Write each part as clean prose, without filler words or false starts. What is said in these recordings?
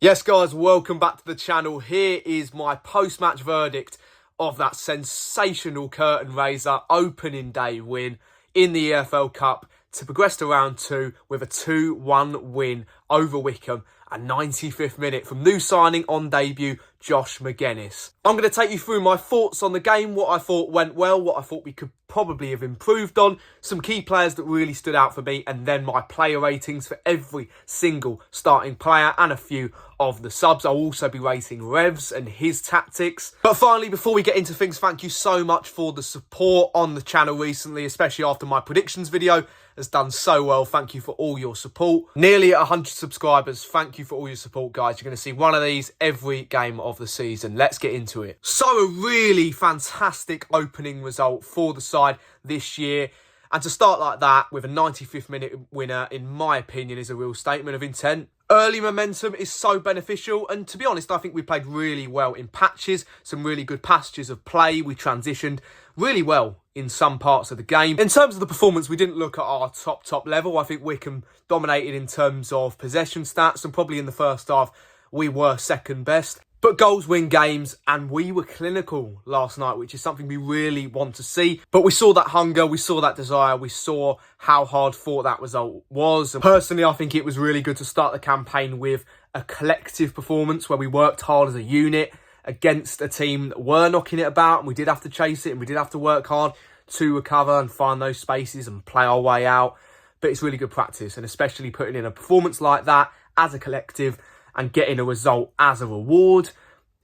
Yes, guys, welcome back to the channel. Here is my post-match verdict of that sensational curtain raiser opening day win in the EFL Cup to progress to round 2 with a 2-1 win over Wycombe at 95th minute from new signing on debut, Josh Magennis. I'm going to take you through my thoughts on the game, what I thought went well, what I thought we could probably have improved on, some key players that really stood out for me, and then my player ratings for every single starting player and a few of the subs. I'll also be rating Revs and his tactics. But finally, before we get into things, thank you so much for the support on the channel recently, especially after my predictions video has done so well. Thank you for all your support. Nearly at 100 subscribers. Thank you for all your support, guys. You're going to see one of these every game of the season. Let's get into it. So a really fantastic opening result for the side this year. And to start like that with a 95th minute winner, in my opinion, is a real statement of intent. Early momentum is so beneficial, and to be honest, I think we played really well in patches, some really good passages of play. We transitioned really well in some parts of the game. In terms of the performance, we didn't look at our top level. I think Wycombe dominated in terms of possession stats, and probably in the first half, we were second best. But goals win games, and we were clinical last night, which is something we really want to see. But we saw that hunger, we saw that desire, we saw how hard fought that result was. And personally, I think it was really good to start the campaign with a collective performance where we worked hard as a unit against a team that were knocking it about, and we did have to chase it, and we did have to work hard to recover and find those spaces and play our way out. But it's really good practice, and especially putting in a performance like that as a collective and getting a result as a reward.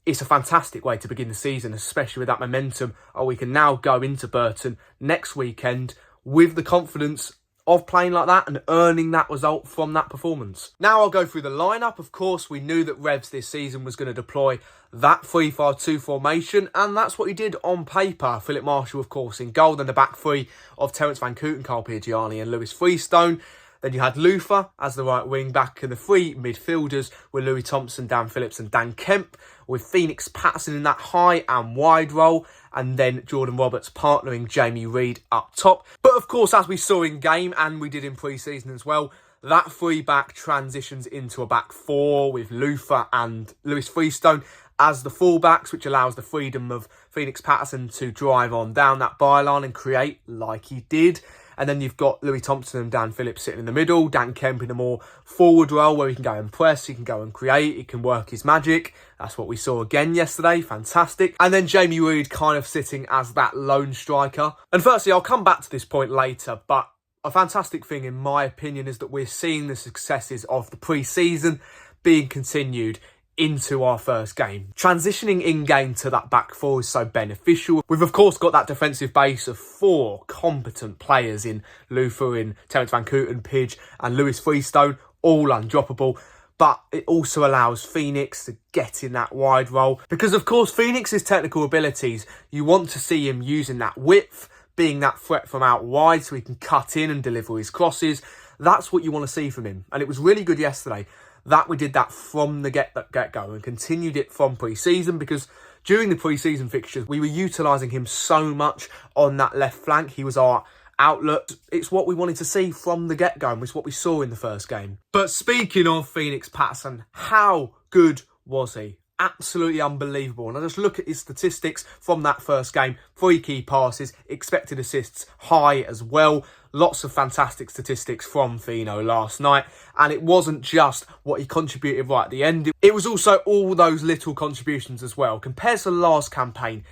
It's a fantastic way to begin the season, especially with that momentum. We can now go into Burton next weekend with the confidence of playing like that and earning that result from that performance. Now I'll go through the lineup. Of course, we knew that Revs this season was going to deploy that 3-5-2 formation, and that's what he did on paper. Philip Marshall, of course, in goal, then the back three of Terence Van Cooten, Carl Piergianni and Lewis Freestone. Then you had Luther as the right wing back, and the three midfielders were Louis Thompson, Dan Phillips and Dan Kemp, with Phoenix Patterson in that high and wide role, and then Jordan Roberts partnering Jamie Reid up top. But of course, as we saw in game, and we did in pre-season as well, that three-back transitions into a back four with Luther and Lewis Freestone as the fullbacks, which allows the freedom of Phoenix Patterson to drive on down that byline and create like he did. And then you've got Louis Thompson and Dan Phillips sitting in the middle. Dan Kemp in a more forward role where he can go and press, he can go and create, he can work his magic. That's what we saw again yesterday. Fantastic. And then Jamie Reid kind of sitting as that lone striker. And firstly, I'll come back to this point later, but a fantastic thing in my opinion is that we're seeing the successes of the pre-season being continued into our first game. Transitioning in-game to that back four is so beneficial. We've of course got that defensive base of 4 competent players in Luther, in Terence Van Cooten, Pidge and Lewis Freestone, all undroppable. But it also allows Phoenix to get in that wide role, because of course Phoenix's technical abilities, you want to see him using that width, being that threat from out wide so he can cut in and deliver his crosses. That's what you want to see from him, and it was really good yesterday that we did that from the get-go and continued it from pre-season, because during the pre-season fixtures, we were utilising him so much on that left flank. He was our outlet. It's what we wanted to see from the get-go, and it's what we saw in the first game. But speaking of Phoenix Patterson, how good was he? Absolutely unbelievable. And I just look at his statistics from that first game. 3 key passes, expected assists high as well. Lots of fantastic statistics from Fino last night. And it wasn't just what he contributed right at the end. It was also all those little contributions as well. Compared to the last campaign,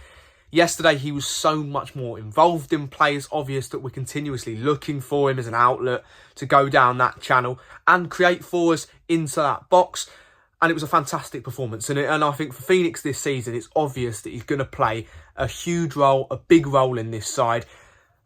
yesterday he was so much more involved in play. It's obvious that we're continuously looking for him as an outlet to go down that channel and create for us into that box. And it was a fantastic performance. And I think for Phoenix this season, it's obvious that he's going to play a huge role, a big role in this side.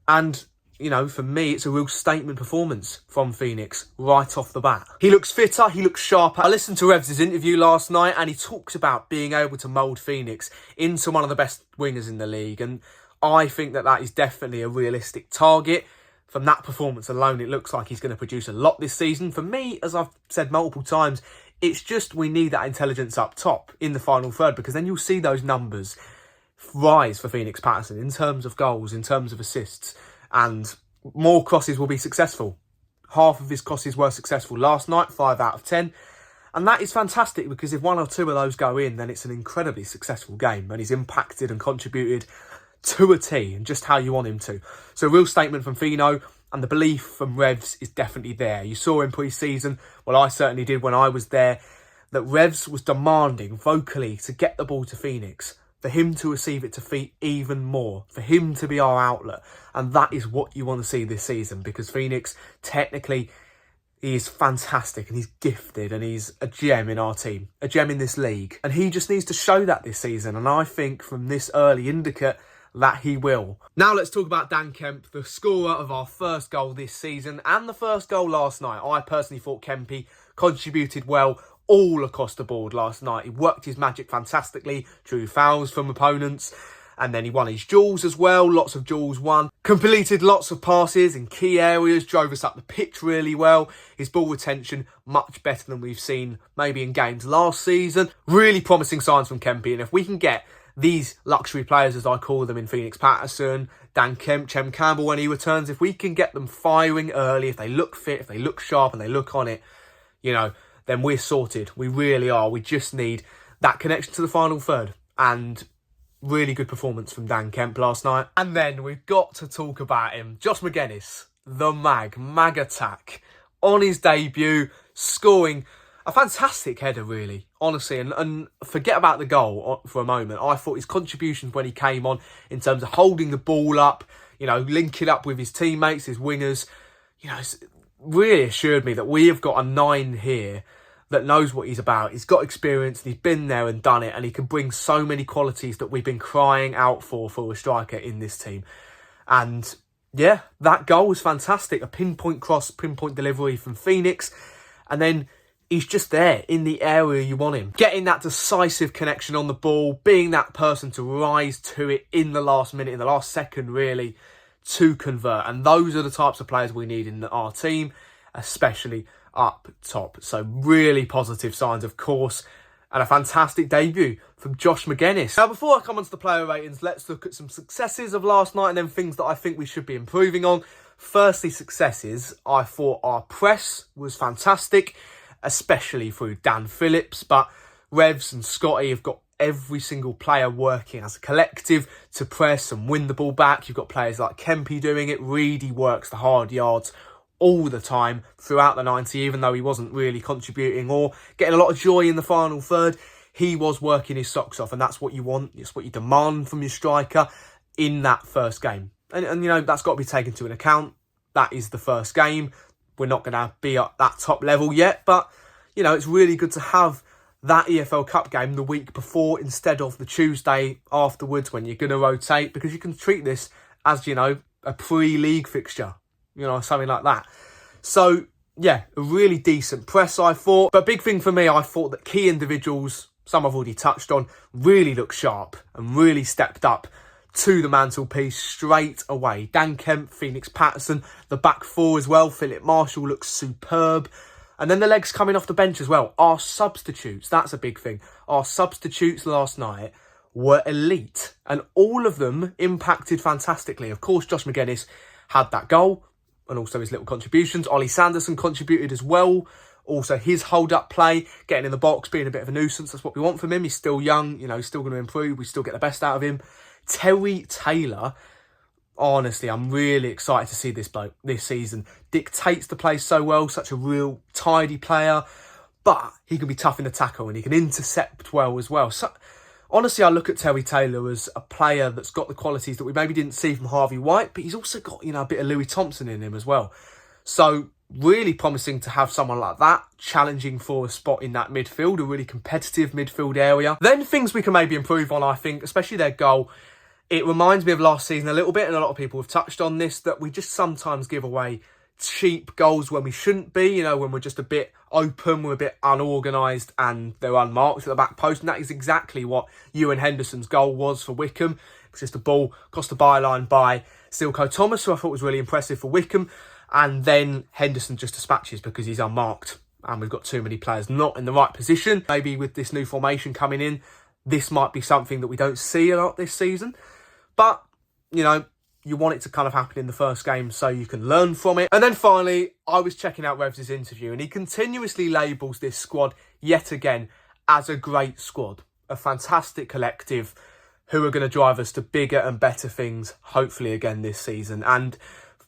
And, you know, for me, it's a real statement performance from Phoenix right off the bat. He looks fitter, he looks sharper. I listened to Revs' interview last night, and he talks about being able to mould Phoenix into one of the best wingers in the league. And I think that that is definitely a realistic target. From that performance alone, it looks like he's going to produce a lot this season. For me, as I've said multiple times, it's just we need that intelligence up top in the final third, because then you'll see those numbers rise for Phoenix Patterson in terms of goals, in terms of assists, and more crosses will be successful. Half of his crosses were successful last night, 5 out of 10. And that is fantastic, because if one or two of those go in, then it's an incredibly successful game, and he's impacted and contributed to a T, and just how you want him to. So a real statement from Fino, and the belief from Revs is definitely there. You saw in pre-season, well, I certainly did when I was there, that Revs was demanding vocally to get the ball to Phoenix, for him to receive it to feet even more, for him to be our outlet. And that is what you want to see this season, because Phoenix, technically, he is fantastic and he's gifted and he's a gem in our team, a gem in this league. And he just needs to show that this season. And I think from this early indicate that he will. Now let's talk about Dan Kemp, the scorer of our first goal this season and the first goal last night. I personally thought Kempy contributed well all across the board last night. He worked his magic fantastically, drew fouls from opponents, and then he won his duels as well. Lots of duels won. Completed lots of passes in key areas, drove us up the pitch really well. His ball retention, much better than we've seen maybe in games last season. Really promising signs from Kempy, and if we can get these luxury players, as I call them, in Phoenix Patterson, Dan Kemp, Chem Campbell when he returns, if we can get them firing early, if they look fit, if they look sharp and they look on it, you know, then we're sorted. We really are. We just need that connection to the final third. And really good performance from Dan Kemp last night. And then we've got to talk about him. Josh Magennis, the mag attack, on his debut, scoring a fantastic header, really, honestly. And forget about the goal for a moment. I thought his contributions when he came on, in terms of holding the ball up, you know, linking up with his teammates, his wingers, you know, really assured me that we have got a 9 here that knows what he's about. He's got experience, and he's been there and done it, and he can bring so many qualities that we've been crying out for a striker in this team. And yeah, that goal was fantastic. A pinpoint cross, pinpoint delivery from Phoenix, and then he's just there in the area you want him. Getting that decisive connection on the ball, being that person to rise to it in the last minute, in the last second, really, to convert. And those are the types of players we need in our team, especially up top. So really positive signs, of course, and a fantastic debut from Josh Magennis. Now, before I come on to the player ratings, let's look at some successes of last night and then things that I think we should be improving on. Firstly, successes. I thought our press was fantastic, especially through Dan Phillips, but Revs and Scotty have got every single player working as a collective to press and win the ball back. You've got players like Kempy doing it. Reedy works the hard yards all the time throughout the 90, even though he wasn't really contributing or getting a lot of joy in the final third. He was working his socks off, and that's what you want. It's what you demand from your striker in that first game. And you know, that's got to be taken into account. That is the first game. We're not going to be at that top level yet, but, you know, it's really good to have that EFL Cup game the week before instead of the Tuesday afterwards when you're going to rotate, because you can treat this as, you know, a pre-league fixture, you know, something like that. So, yeah, a really decent press, I thought. But big thing for me, I thought that key individuals, some I've already touched on, really looked sharp and really stepped up to the mantelpiece straight away. Dan Kemp, Phoenix Patterson, the back four as well. Philip Marshall looks superb. And then the legs coming off the bench as well. Our substitutes, that's a big thing. Our substitutes last night were elite. And all of them impacted fantastically. Of course, Josh Magennis had that goal and also his little contributions. Ollie Sanderson contributed as well. Also, his hold-up play, getting in the box, being a bit of a nuisance. That's what we want from him. He's still young, you know, he's still going to improve. We still get the best out of him. Terry Taylor, honestly, I'm really excited to see this bloke this season. Dictates the play so well, such a real tidy player. But he can be tough in the tackle and he can intercept well as well. So, honestly, I look at Terry Taylor as a player that's got the qualities that we maybe didn't see from Harvey White, but he's also got, you know, a bit of Louis Thompson in him as well. So, really promising to have someone like that challenging for a spot in that midfield, a really competitive midfield area. Then things we can maybe improve on, I think, especially their goal. It reminds me of last season a little bit, and a lot of people have touched on this, that we just sometimes give away cheap goals when we shouldn't be, you know, when we're just a bit open, we're a bit unorganised and they're unmarked at the back post. And that is exactly what Ewan Henderson's goal was for Wycombe. It's just a ball crossed the byline by Silko Thomas, who I thought was really impressive for Wycombe. And then Henderson just dispatches because he's unmarked and we've got too many players not in the right position. Maybe with this new formation coming in, this might be something that we don't see a lot this season. But, you know, you want it to kind of happen in the first game so you can learn from it. And then finally, I was checking out Revs' interview and he continuously labels this squad yet again as a great squad, a fantastic collective who are going to drive us to bigger and better things, hopefully again this season. And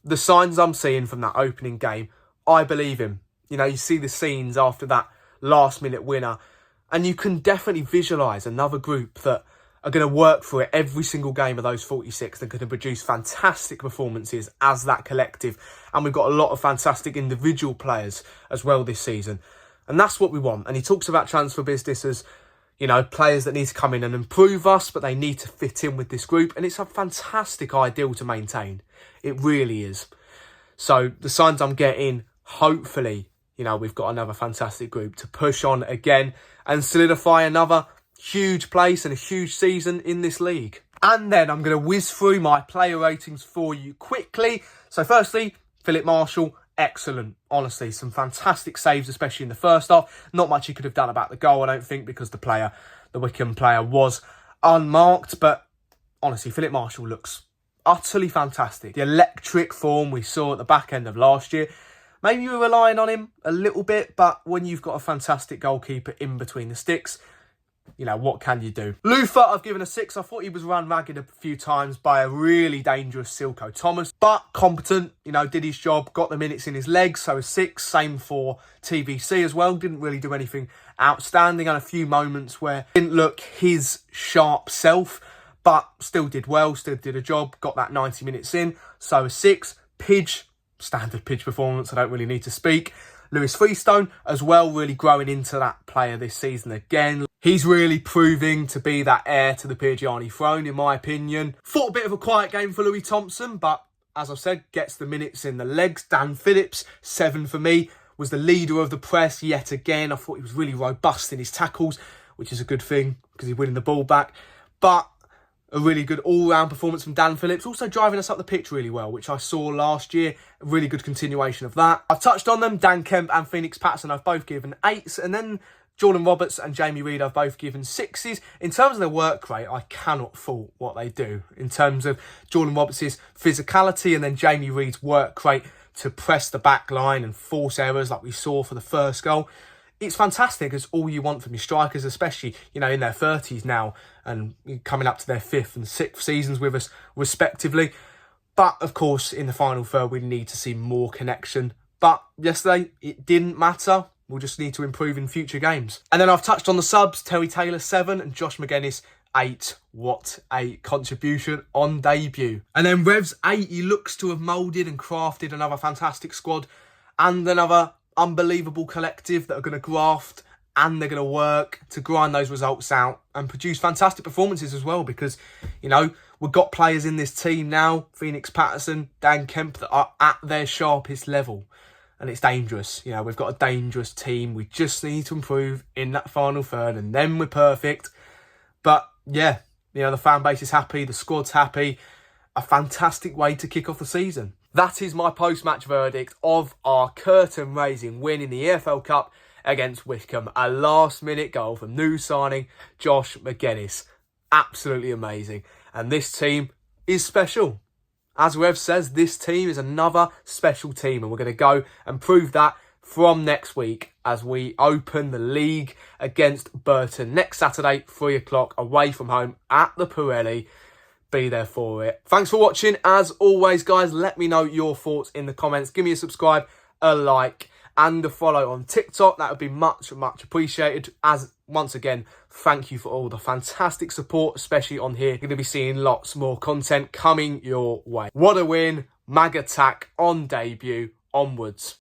the signs I'm seeing from that opening game, I believe him. You know, you see the scenes after that last-minute winner, and you can definitely visualise another group that are going to work for it every single game of those 46. They're going to produce fantastic performances as that collective. And we've got a lot of fantastic individual players as well this season. And that's what we want. And he talks about transfer business as, you know, players that need to come in and improve us, but they need to fit in with this group. And it's a fantastic ideal to maintain. It really is. So the signs I'm getting, hopefully, you know, we've got another fantastic group to push on again and solidify another huge place and a huge season in this league. And then I'm going to whiz through my player ratings for you quickly. So firstly, Philip Marshall, excellent. Honestly, some fantastic saves, especially in the first half. Not much he could have done about the goal, I don't think, because the Wycombe player was unmarked. But honestly, Philip Marshall looks utterly fantastic. The electric form we saw at the back end of last year. Maybe you were relying on him a little bit, but when you've got a fantastic goalkeeper in between the sticks, you know, what can you do? Luther, I've given a 6. I thought he was run ragged a few times by a really dangerous Silko Thomas, but competent, you know, did his job, got the minutes in his legs, so a 6. Same for TVC as well. Didn't really do anything outstanding, and a few moments where didn't look his sharp self, but still did well, still did a job, got that 90 minutes in, so a 6. Pidge, standard Pidge performance, I don't really need to speak. Lewis Freestone as well, really growing into that player this season again. He's really proving to be that heir to the Piergiani throne, in my opinion. Thought a bit of a quiet game for Louis Thompson, but as I've said, gets the minutes in the legs. Dan Phillips, 7 for me, was the leader of the press yet again. I thought he was really robust in his tackles, which is a good thing because he's winning the ball back. But a really good all-round performance from Dan Phillips. Also driving us up the pitch really well, which I saw last year. A really good continuation of that. I've touched on them. Dan Kemp and Phoenix Patterson I've both given 8s. And then Jordan Roberts and Jamie Reid I've both given 6s. In terms of their work rate, I cannot fault what they do. In terms of Jordan Roberts' physicality and then Jamie Reid's work rate to press the back line and force errors like we saw for the first goal. It's fantastic. It's all you want from your strikers, especially, you know, in their 30s now and coming up to their 5th and 6th seasons with us, respectively. But, of course, in the final third, we need to see more connection. But yesterday, it didn't matter. We'll just need to improve in future games. And then I've touched on the subs. Terry Taylor, 7, and Josh McGuinness, 8. What a contribution on debut. And then Revs, 8. He looks to have moulded and crafted another fantastic squad and another unbelievable collective that are going to graft and they're going to work to grind those results out and produce fantastic performances as well, because, you know, we've got players in this team now, Phoenix Patterson, Dan Kemp, that are at their sharpest level, and it's dangerous. You know, we've got a dangerous team. We just need to improve in that final third and then we're perfect. But yeah, you know, the fan base is happy, the squad's happy. A fantastic way to kick off the season. That is my post-match verdict of our curtain-raising win in the EFL Cup against Wycombe. A last-minute goal from new signing Josh McGuinness. Absolutely amazing. And this team is special. As Rev says, this team is another special team. And we're going to go and prove that from next week as we open the league against Burton next Saturday, 3 o'clock, away from home at the Pirelli. Be there for it. Thanks for watching. As always, guys, let me know your thoughts in the comments. Give me a subscribe, a like, and a follow on TikTok. That would be much, much appreciated. As once again, thank you for all the fantastic support, especially on here. You're going to be seeing lots more content coming your way. What a win. Mag attack on debut. Onwards.